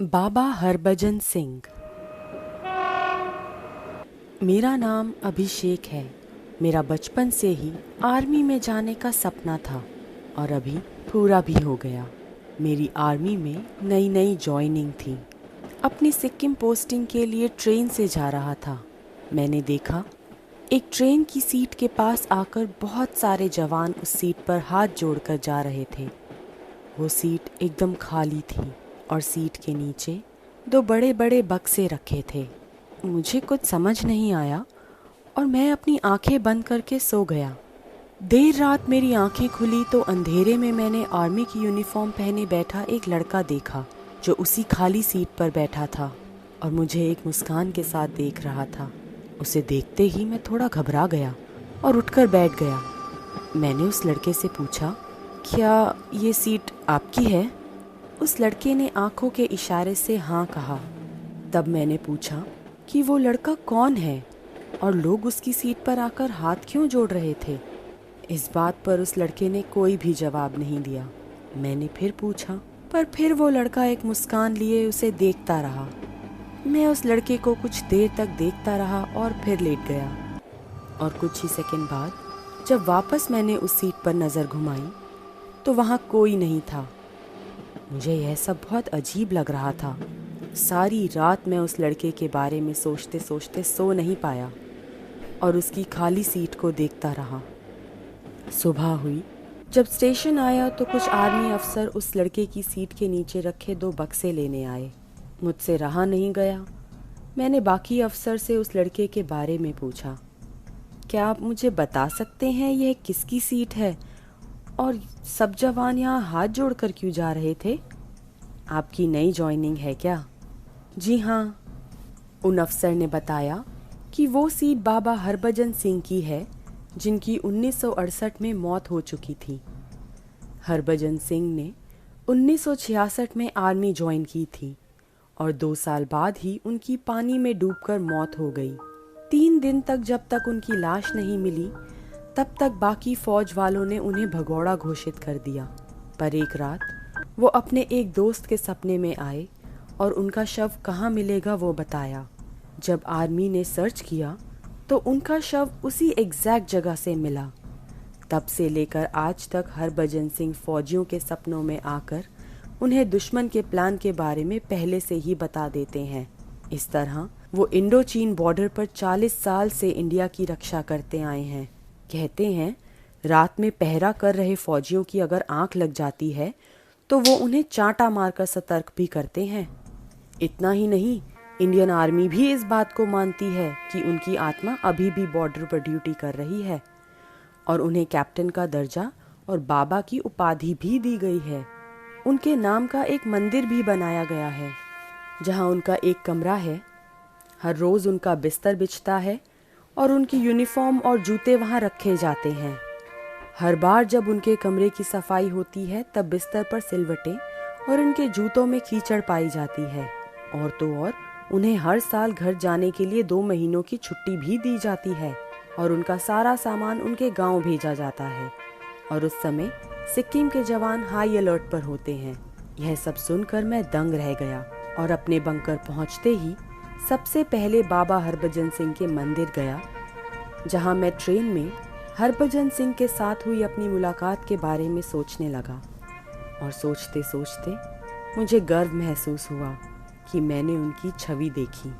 बाबा हरभजन सिंह। मेरा नाम अभिषेक है। मेरा बचपन से ही आर्मी में जाने का सपना था और अभी पूरा भी हो गया। मेरी आर्मी में नई नई जॉइनिंग थी। अपनी सिक्किम पोस्टिंग के लिए ट्रेन से जा रहा था। मैंने देखा एक ट्रेन की सीट के पास आकर बहुत सारे जवान उस सीट पर हाथ जोड़कर जा रहे थे। वो सीट एकदम खाली थी और सीट के नीचे दो बड़े बड़े बक्से रखे थे। मुझे कुछ समझ नहीं आया और मैं अपनी आंखें बंद करके सो गया। देर रात मेरी आंखें खुली तो अंधेरे में मैंने आर्मी की यूनिफॉर्म पहने बैठा एक लड़का देखा जो उसी खाली सीट पर बैठा था और मुझे एक मुस्कान के साथ देख रहा था। उसे देखते ही मैं थोड़ा घबरा गया और उठकर बैठ गया। मैंने उस लड़के से पूछा, क्या ये सीट आपकी है? उस लड़के ने आंखों के इशारे से हाँ कहा। तब मैंने पूछा कि वो लड़का कौन है और लोग उसकी सीट पर आकर हाथ क्यों जोड़ रहे थे। इस बात पर उस लड़के ने कोई भी जवाब नहीं दिया। मैंने फिर पूछा, पर फिर वो लड़का एक मुस्कान लिए उसे देखता रहा। मैं उस लड़के को कुछ देर तक देखता रहा और फिर लेट गया। और कुछ ही सेकंड बाद जब वापस मैंने उस सीट पर नज़र घुमाई तो वहाँ कोई नहीं था। मुझे यह सब बहुत अजीब लग रहा था। सारी रात मैं उस लड़के के बारे में सोचते सोचते सो नहीं पाया और उसकी खाली सीट को देखता रहा। सुबह हुई। जब स्टेशन आया तो कुछ आर्मी अफसर उस लड़के की सीट के नीचे रखे दो बक्से लेने आए। मुझसे रहा नहीं गया। मैंने बाकी अफसर से उस लड़के के बारे में पूछा, क्या आप मुझे बता सकते हैं यह किसकी सीट है और सब जवान यहाँ हाथ जोड़कर क्यों जा रहे थे? आपकी नई जॉइनिंग है क्या? जी हाँ, उन अफसर ने बताया कि वो सीट बाबा हरभजन सिंह की है जिनकी 1968 में मौत हो चुकी थी। हरभजन सिंह ने 1966 में आर्मी ज्वाइन की थी और 2 साल बाद ही उनकी पानी में डूबकर मौत हो गई। 3 दिन तक जब तक उनकी लाश नहीं मिली तब तक बाकी फौज वालों ने उन्हें भगौड़ा घोषित कर दिया। पर एक रात वो अपने एक दोस्त के सपने में आए और उनका शव कहाँ मिलेगा वो बताया। जब आर्मी ने सर्च किया तो उनका शव उसी एग्जैक्ट जगह से मिला। तब से लेकर आज तक हरभजन सिंह फौजियों के सपनों में आकर उन्हें दुश्मन के प्लान के बारे में पहले से ही बता देते हैं। इस तरह वो इंडो चीन बॉर्डर पर 40 साल से इंडिया की रक्षा करते आए हैं। कहते हैं रात में पहरा कर रहे फौजियों की अगर आंख लग जाती है तो वो उन्हें चांटा मारकर सतर्क भी करते हैं। इतना ही नहीं, इंडियन आर्मी भी इस बात को मानती है कि उनकी आत्मा अभी भी बॉर्डर पर ड्यूटी कर रही है और उन्हें कैप्टन का दर्जा और बाबा की उपाधि भी दी गई है। उनके नाम का एक मंदिर भी बनाया गया है जहां उनका एक कमरा है। हर रोज उनका बिस्तर बिछता है और उनकी यूनिफॉर्म और जूते वहां रखे जाते हैं। हर बार जब उनके कमरे की सफाई होती है तब बिस्तर पर सिलवटें और उनके जूतों में कीचड़ पाई जाती है। और तो और उन्हें हर साल घर जाने के लिए 2 महीनों की छुट्टी भी दी जाती है और उनका सारा सामान उनके गांव भेजा जाता है। और उस समय सिक्किम के जवान हाई अलर्ट पर होते हैं। यह सब सुनकर मैं दंग रह गया और अपने बंकर पहुंचते ही सबसे पहले बाबा हरभजन सिंह के मंदिर गया, जहां मैं ट्रेन में हरभजन सिंह के साथ हुई अपनी मुलाकात के बारे में सोचने लगा। और सोचते सोचते मुझे गर्व महसूस हुआ कि मैंने उनकी छवि देखी।